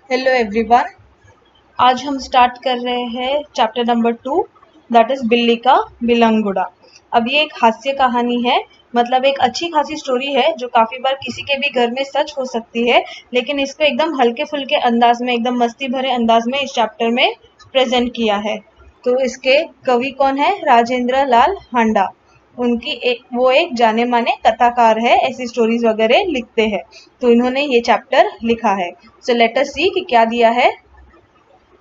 Hello everyone. आज हम start कर रहे हैं चैप्टर नंबर 2, दैट इज बिल्ली का बिलंगुड़ा। अब ये एक हास्य कहानी है, मतलब एक अच्छी खासी स्टोरी है जो काफी बार किसी के भी घर में सच हो सकती है, लेकिन इसको एकदम हल्के फुल्के अंदाज में, एकदम मस्ती भरे अंदाज में इस चैप्टर में प्रेजेंट किया है। तो इसके कवि कौन है? राजेंद्र लाल हांडा। वो एक जाने माने कथाकार है, ऐसी स्टोरीज वगैरह लिखते हैं। तो इन्होंने ये चैप्टर लिखा है। सो लेट अस सी कि क्या दिया है।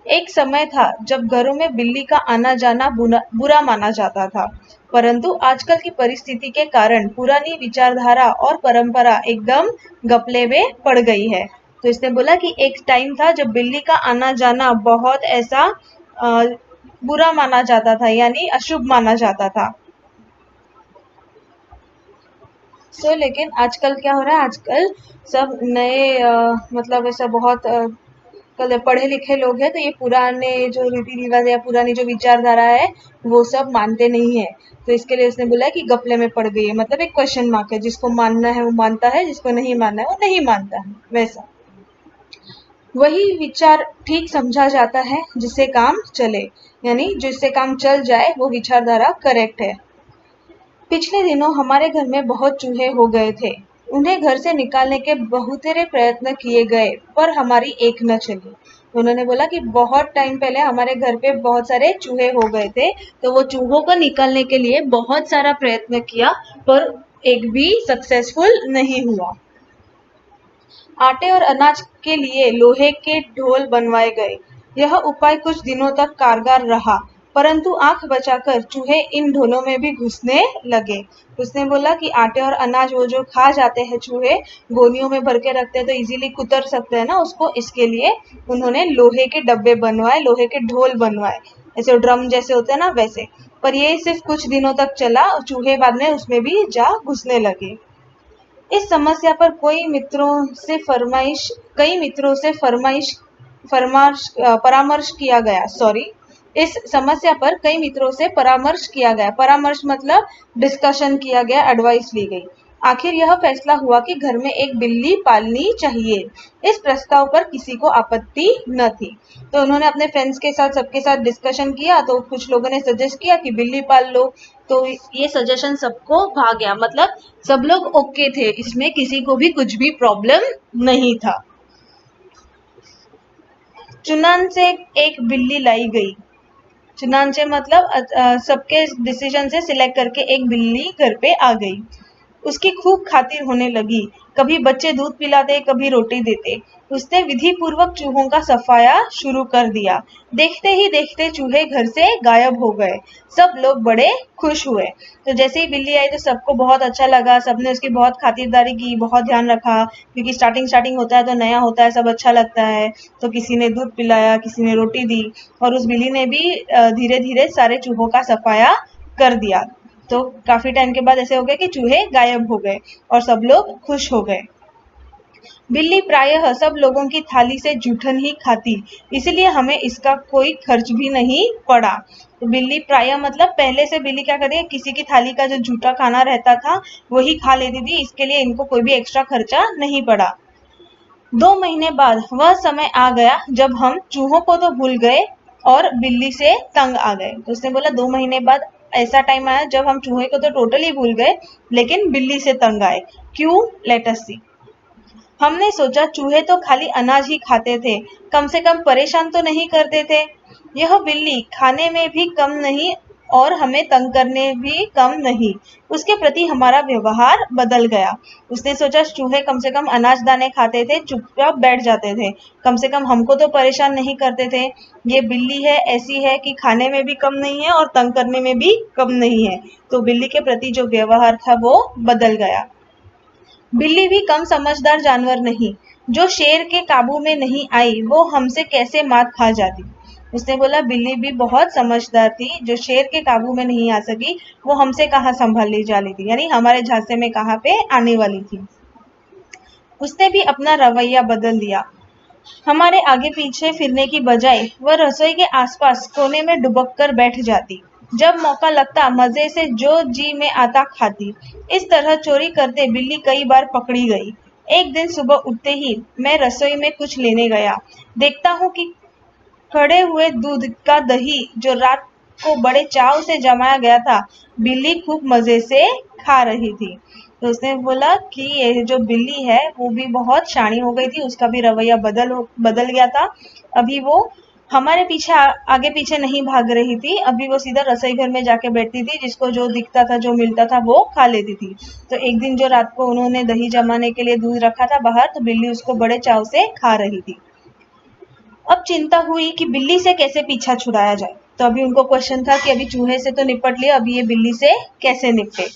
एक समय था जब घरों में बिल्ली का आना जाना बुरा माना जाता था, परंतु आजकल की परिस्थिति के कारण पुरानी विचारधारा और परंपरा एकदम गपले में पड़ गई है। तो इसने बोला कि एक टाइम था जब बिल्ली का आना जाना बहुत ऐसा अ, बुरा माना जाता था, यानी अशुभ माना जाता था। लेकिन आजकल क्या हो रहा है, आजकल सब नए मतलब ऐसा बहुत पढ़े लिखे लोग हैं, तो ये पुराने जो रीति रिवाज या पुरानी जो विचारधारा है वो सब मानते नहीं है। तो इसके लिए उसने बोला कि गपले में पड़ गई है, मतलब एक क्वेश्चन मार्क है। जिसको मानना है वो मानता है, जिसको नहीं मानना है वो नहीं मानता है, वैसा। वही विचार ठीक समझा जाता है जिससे काम चले, यानी जिससे काम चल जाए वो विचारधारा करेक्ट है। पिछले दिनों हमारे घर में बहुत चूहे हो गए थे। उन्हें घर से निकालने के बहुतेरे प्रयत्न किए गए, पर हमारी एक न चली। उन्होंने बोला कि बहुत टाइम पहले हमारे घर पे बहुत सारे चूहे हो गए थे, तो वो चूहों को निकालने के लिए बहुत सारा प्रयत्न किया, पर एक भी सक्सेसफुल नहीं हुआ। आटे और अनाज के लिए लोहे के ढोल बनवाए गए। यह उपाय कुछ दिनों तक कारगर रहा, परंतु आंख बचाकर चूहे इन ढोलों में भी घुसने लगे। उसने बोला कि आटे और अनाज वो जो खा जाते हैं चूहे, गोनियों में भर के रखते हैं तो इजीली कुतर सकते हैं ना उसको, इसके लिए उन्होंने लोहे के डब्बे बनवाए, लोहे के ढोल बनवाए, ऐसे ड्रम जैसे होते हैं ना वैसे। पर ये सिर्फ कुछ दिनों तक चला, चूहे बाद में उसमें भी जा घुसने लगे। इस समस्या पर कई मित्रों से परामर्श किया गया। सॉरी, इस समस्या पर कई मित्रों से परामर्श किया गया। परामर्श मतलब डिस्कशन किया गया, एडवाइस ली गई। आखिर यह फैसला हुआ कि घर में एक बिल्ली पालनी चाहिए। इस प्रस्ताव पर किसी को आपत्ति न थी। तो उन्होंने अपने फ्रेंड्स के साथ, सबके साथ डिस्कशन किया, तो कुछ लोगों ने सजेस्ट किया कि बिल्ली पाल लो। तो ये सजेशन सबको भा गया, मतलब सब लोग ओके थे, इसमें किसी को भी कुछ भी प्रॉब्लम नहीं था। चुनान से एक बिल्ली लाई गई। चुनान से मतलब सबके डिसीजन से सिलेक्ट करके एक बिल्ली घर पे आ गई। उसकी खूब खातिर होने लगी। कभी बच्चे दूध पिलाते, कभी रोटी देते। उसने विधि पूर्वक चूहों का सफाया शुरू कर दिया। देखते ही देखते चूहे घर से गायब हो गए। सब लोग बड़े खुश हुए। तो जैसे ही बिल्ली आई तो सबको बहुत अच्छा लगा, सबने उसकी बहुत खातिरदारी की, बहुत ध्यान रखा, क्योंकि स्टार्टिंग स्टार्टिंग होता है तो नया होता है, सब अच्छा लगता है। तो किसी ने दूध पिलाया, किसी ने रोटी दी, और उस बिल्ली ने भी धीरे धीरे सारे चूहों का सफाया कर दिया। तो काफी टाइम के बाद ऐसे हो गया कि चूहे गायब हो गए और सब लोग खुश हो गए। बिल्ली प्रायः सब लोगों की थाली से जूठन ही खाती, इसलिए हमें इसका कोई खर्च भी नहीं पड़ा। तो बिल्ली प्रायः मतलब पहले से बिल्ली क्या करती है, किसी की थाली का जो जूठा खाना रहता था वही खा लेती थी, इसके लिए इनको कोई भी एक्स्ट्रा खर्चा नहीं पड़ा। 2 महीने बाद वह समय आ गया जब हम चूहों को तो भूल गए और बिल्ली से तंग आ गए। तो उसने बोला 2 महीने बाद ऐसा टाइम आया जब हम चूहे को तो टोटली भूल गए, लेकिन बिल्ली से तंग आए। क्यों? लेट अस सी। हमने सोचा चूहे तो खाली अनाज ही खाते थे, कम से कम परेशान तो नहीं करते थे। यह बिल्ली खाने में भी कम नहीं और हमें तंग करने भी कम नहीं। उसके प्रति हमारा व्यवहार बदल गया। उसने सोचा चूहे कम से कम अनाज दाने खाते थे, चुपचाप बैठ जाते थे, कम से कम हमको तो परेशान नहीं करते थे। ये बिल्ली है, ऐसी है कि खाने में भी कम नहीं है और तंग करने में भी कम नहीं है। तो बिल्ली के प्रति जो व्यवहार था वो बदल गया। बिल्ली भी कम समझदार जानवर नहीं। जो शेर के काबू में नहीं आई वो हमसे कैसे मात खा जाती। उसने बोला बिल्ली भी बहुत समझदार थी, जो शेर के काबू में नहीं आ सकी वो हमसे कहाँ संभाल ली जा रही थी, यानी हमारे झांसे में कहाँ पे आने वाली थी। उसने भी अपना रवैया बदल दिया। हमारे आगे पीछे फिरने की बजाय वह रसोई के आसपास कोने में दुबक कर बैठ जाती। जब मौका लगता मजे से जो जी में आता खाती। इस तरह चोरी करते बिल्ली कई बार पकड़ी गई। एक दिन सुबह उठते ही मैं रसोई में कुछ लेने गया। देखता हूँ कि खड़े हुए दूध का दही जो रात को बड़े चाव से जमाया गया था, बिल्ली खूब मजे से खा रही थी। तो उसने बोला कि ये जो बिल्ली है वो भी बहुत शानी हो गई थी, उसका भी रवैया बदल गया था। अभी वो हमारे पीछे आगे पीछे नहीं भाग रही थी, अभी वो सीधा रसोई घर में जाके बैठती थी, जिसको जो दिखता था जो मिलता था वो खा लेती थी। तो एक दिन जो रात को उन्होंने दही जमाने के लिए दूध रखा था बाहर, तो बिल्ली उसको बड़े चाव से खा रही थी। अब चिंता हुई कि बिल्ली से कैसे पीछा छुड़ाया जाए। तो अभी उनको क्वेश्चन था कि अभी चूहे से तो निपट लिया, अभी ये बिल्ली से कैसे निपटे।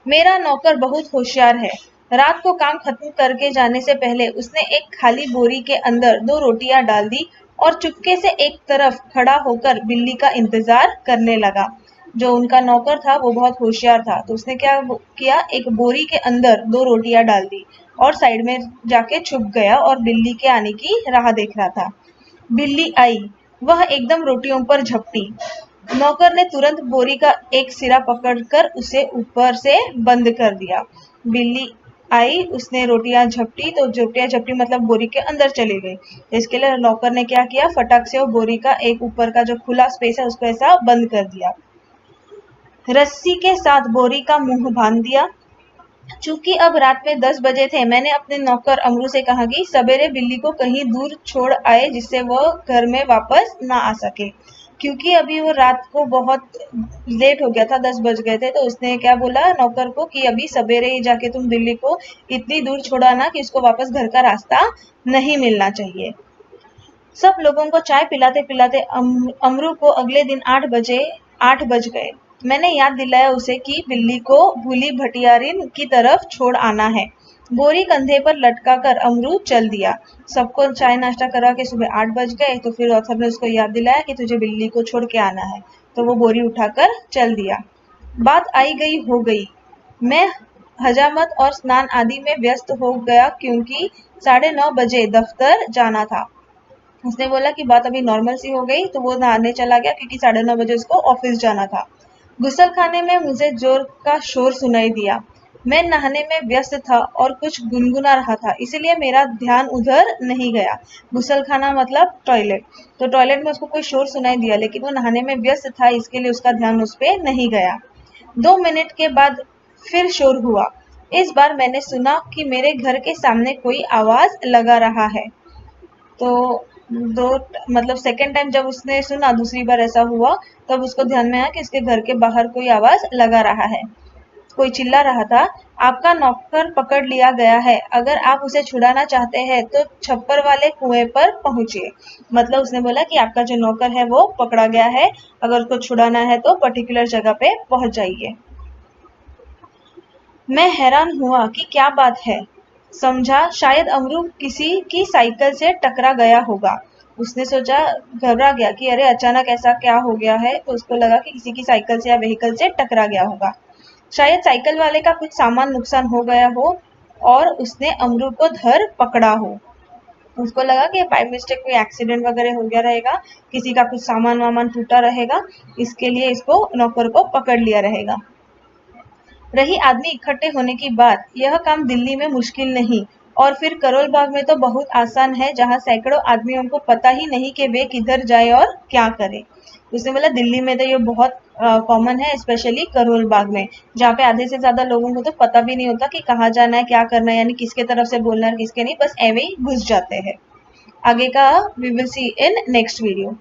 मेरा नौकर बहुत होशियार है। रात को काम खत्म करके जाने से पहले उसने एक खाली बोरी के अंदर 2 रोटियां डाल दी और चुपके से एक तरफ खड़ा होकर बिल्ली का इंतजार करने लगा। जो उनका नौकर था वो बहुत होशियार था, तो उसने क्या किया, एक बोरी के अंदर 2 रोटियां डाल दी और साइड में जाके छुप गया और बिल्ली के आने की राह देख रहा था। बिल्ली आई, वह एकदम रोटियों पर झपटी। नौकर ने तुरंत बोरी का एक सिरा पकड़कर उसे ऊपर से बंद कर दिया। बिल्ली आई, उसने रोटियां झपटी, तो रोटियां झपटी मतलब बोरी के अंदर चली गई। तो इसके लिए नौकर ने क्या किया, फटाक से वो बोरी का एक ऊपर का जो खुला स्पेस है उसको ऐसा बंद कर दिया। रस्सी के साथ बोरी का मुंह बांध दिया। चूंकि अब रात में 10 बजे थे, मैंने अपने नौकर अमरू से कहा कि सवेरे बिल्ली को कहीं दूर छोड़ आए, जिससे वह घर में वापस ना आ सके। क्योंकि अभी वो रात को बहुत लेट हो गया था, 10 बज गए थे, तो उसने क्या बोला नौकर को कि अभी सवेरे ही जाके तुम बिल्ली को इतनी दूर छोड़ाना कि उसको वापस घर का रास्ता नहीं मिलना चाहिए। सब लोगों को चाय पिलाते पिलाते अमरू को अगले दिन 8 बज गए। मैंने याद दिलाया उसे कि बिल्ली को भूली भटियारिन की तरफ छोड़ आना है। बोरी कंधे पर लटका कर अमरू चल दिया। सबको चाय नाश्ता करा के सुबह 8 बज गए, तो फिर ऑथर ने उसको याद दिलाया कि तुझे बिल्ली को छोड़ के आना है, तो वो बोरी उठाकर चल दिया। बात आई गई हो गई। मैं हजामत और स्नान आदि में व्यस्त हो गया, क्योंकि 9:30 बजे दफ्तर जाना था। उसने बोला कि बात अभी नॉर्मल सी हो गई, तो वो नहाने चला गया, क्योंकि 9:30 बजे उसको ऑफिस जाना था। गुसल खाने में मुझे जोर का शोर सुनाई दिया। मैं नहाने में व्यस्त था और कुछ गुनगुना रहा था, इसलिए मेरा ध्यान उधर नहीं गया। गुसल खाना मतलब टॉयलेट। तो टॉयलेट में उसको कोई शोर सुनाई दिया, लेकिन वो नहाने में व्यस्त था, इसके लिए उसका ध्यान उस पर नहीं गया। 2 मिनट के बाद फिर शोर हुआ। इस बार मैंने सुना कि मेरे घर के सामने कोई आवाज लगा रहा है। तो दो मतलब सेकंड टाइम जब उसने सुना, दूसरी बार ऐसा हुआ, तब उसको ध्यान में आया कि इसके घर के बाहर कोई आवाज लगा रहा है। कोई चिल्ला रहा था, आपका नौकर पकड़ लिया गया है, अगर आप उसे छुड़ाना चाहते हैं तो छप्पर वाले कुएं पर पहुंचिए। मतलब उसने बोला कि आपका जो नौकर है वो पकड़ा गया है, अगर उसको छुड़ाना है तो पर्टिकुलर जगह पे पहुंच जाइए। मैं हैरान हुआ कि क्या बात है। समझा शायद अमरू किसी की साइकिल से टकरा गया होगा। उसने सोचा, घबरा गया कि अरे अचानक ऐसा क्या हो गया है, तो उसको लगा कि किसी की साइकिल से या व्हीकल से टकरा गया होगा। शायद साइकिल वाले का कुछ सामान नुकसान हो गया हो और उसने अमरू को धर पकड़ा हो। उसको लगा कि बाय मिस्टेक कोई एक्सीडेंट वगैरह हो गया रहेगा, किसी का कुछ सामान वामान टूटा रहेगा, इसके लिए इसको नौकर को पकड़ लिया रहेगा। रही आदमी इकट्ठे होने की बात, यह काम दिल्ली में मुश्किल नहीं, और फिर करोल बाग में तो बहुत आसान है, जहां सैकड़ों आदमियों को पता ही नहीं कि वे किधर जाए और क्या करे। उसने बोला दिल्ली में तो ये बहुत कॉमन है, स्पेशली करोल बाग में, जहाँ पे आधे से ज्यादा लोगों को तो पता भी नहीं होता कि कहाँ जाना है, क्या करना है, यानी किसके तरफ से बोलना है किसके नहीं, बस एवे ही घुस जाते हैं। आगे का we will see in next video.